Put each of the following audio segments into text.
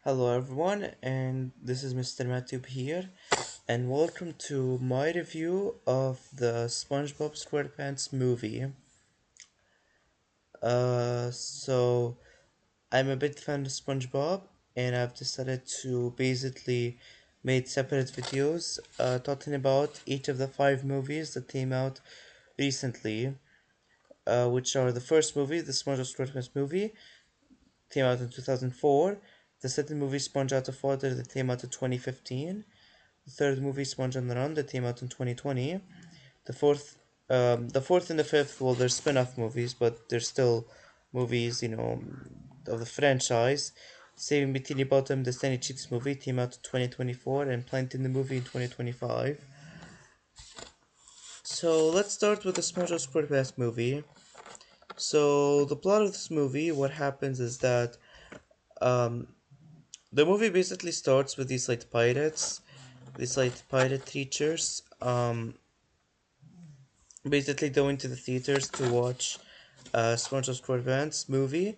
Hello everyone, and this is Mr. Matube here, and welcome to my review of the SpongeBob SquarePants movie. So I'm a big fan of SpongeBob, and I've decided to basically make separate videos talking about each of the five movies that came out recently, which are the first movie, the SpongeBob SquarePants movie, came out in 2004. The second movie, Sponge Out of Water, that came out in 2015. The third movie, Sponge on the Run, that came out in 2020. The fourth, the fourth and the fifth, well, they're spin-off movies, but they're still movies, of the franchise. Saving Bikini Bottom, the Stanley Cheats movie, came out in 2024, and Plankton the movie in 2025. So let's start with the SpongeBob SquarePants movie. So the plot of this movie, what happens is that um, the movie basically starts with these like pirate creatures. Basically going to the theaters to watch SpongeBob SquarePants movie,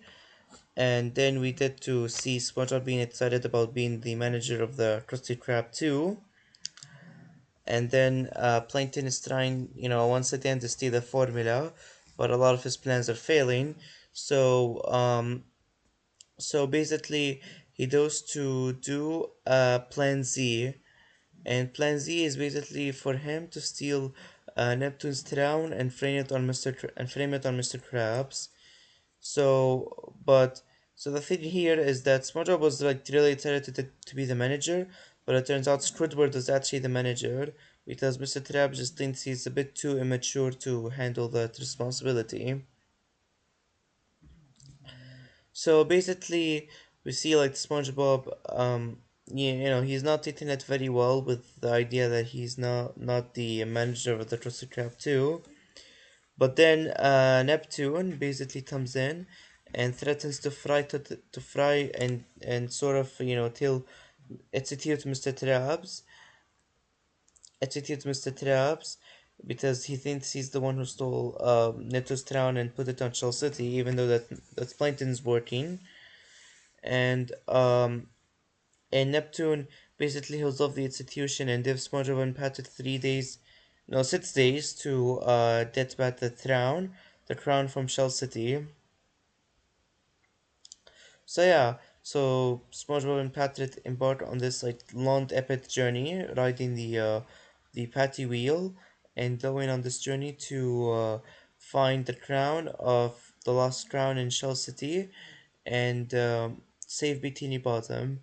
and then we get to see SpongeBob being excited about being the manager of the Krusty Krab 2, and then Plankton is trying, once again to steal the formula, but a lot of his plans are failing. So, so basically, he goes to do Plan Z, and Plan Z is basically for him to steal Neptune's throne and frame it on Mr. Krabs. So, but so the thing here is that SpongeBob was like really excited to be the manager, but it turns out Squidward is actually the manager because Mr. Krabs just thinks he's a bit too immature to handle that responsibility. So basically, we see like SpongeBob, he's not taking it very well with the idea that he's not the manager of the Krusty Krab 2. But then Neptune basically comes in and threatens to fry and sort of till execute Mr. Traps because he thinks he's the one who stole Neto's crown and put it on Shell City, even though that's Plankton's working. And and Neptune basically holds off the execution and gives SpongeBob and Patrick 3 days, no 6 days to get back the crown from Shell City. So yeah, so SpongeBob and Patrick embark on this like long epic journey, riding the patty wheel and going on this journey to find the crown of the lost crown in Shell City and save Bikini Bottom.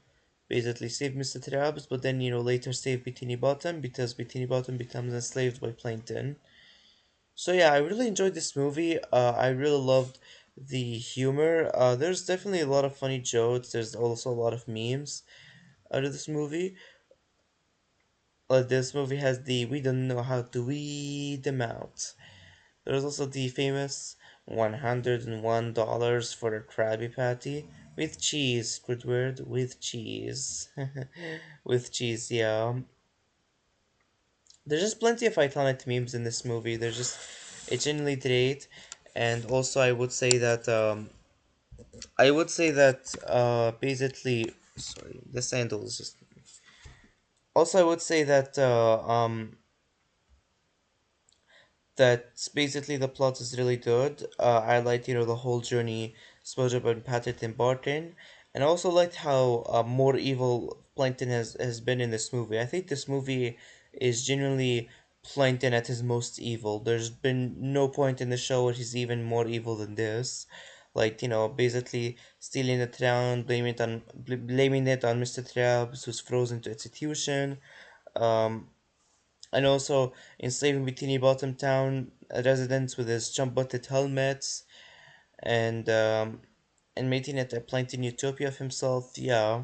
Basically save Mr. Krabs, but then later save Bikini Bottom because Bikini Bottom becomes enslaved by Plankton. So yeah, I really enjoyed this movie. I really loved the humor. There's definitely a lot of funny jokes. There's also a lot of memes out of this movie. This movie has the "we don't know how to weed them out." There's also the famous $101 for a Krabby Patty with cheese. Squidward with cheese, with cheese. Yeah, there's just plenty of iconic memes in this movie. It's genuinely great, and also I would say that basically, sorry, the sandal is just. Also, I would say that basically the plot is really good. I liked the whole journey SpongeBob and Patrick embarked in, and I also liked how more evil Plankton has been in this movie. I think this movie is genuinely Plankton at his most evil. There's been no point in the show where he's even more evil than this. Like basically stealing the town, blaming it on Mr. Krabs, who's frozen to execution. Um, and also enslaving Bikini Bottom Town residents with his jump butted helmets and making it a plankton utopia of himself. Yeah,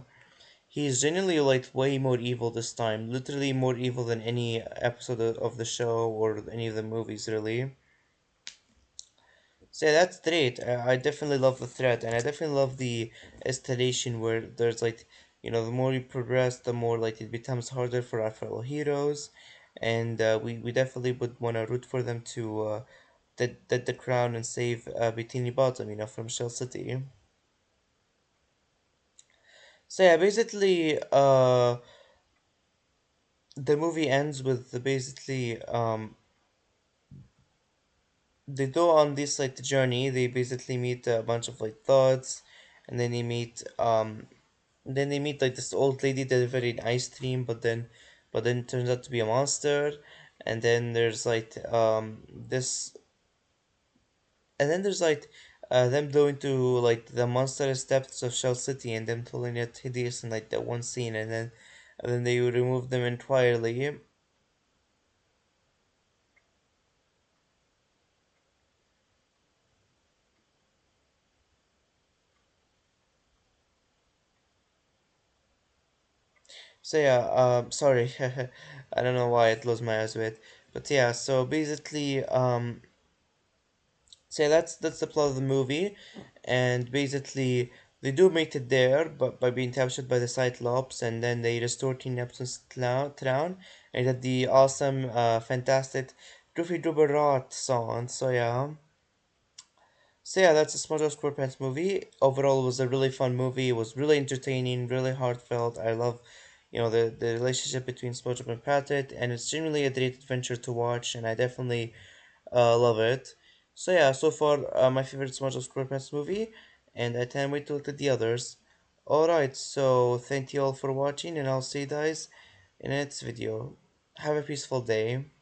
he's genuinely like way more evil this time. Literally more evil than any episode of the show or any of the movies, really. So yeah, that's great. I definitely love the threat, and I definitely love the escalation where there's like, the more you progress, the more like it becomes harder for our fellow heroes, and we definitely would want to root for them to get the crown and save Bikini Bottom, from Shell City. So yeah, basically, the movie ends with basically they go on this like journey. They basically meet a bunch of like thugs, and then they meet like this old lady delivering ice cream, but then it turns out to be a monster. And then there's like this and then there's like them going to like the monster steps of Shell City and them telling it hideous in like that one scene, and then they remove them entirely. So yeah, sorry, I don't know why I closed my eyes with, but yeah. So basically, so yeah, that's the plot of the movie, and basically they do make it there, but by being captured by the Cyclops, and then they restore Teen Neptune's town, and get the awesome, fantastic, Doofy Doober Rot song. So yeah, that's a SpongeBob SquarePants movie. Overall, it was a really fun movie. It was really entertaining, really heartfelt. I love, the relationship between SpongeBob and Patrick, and it's genuinely a great adventure to watch, and I definitely love it. So yeah, so far my favorite SpongeBob SquarePants movie, and I can't wait to look at the others. Alright, so thank you all for watching, and I'll see you guys in the next video. Have a peaceful day.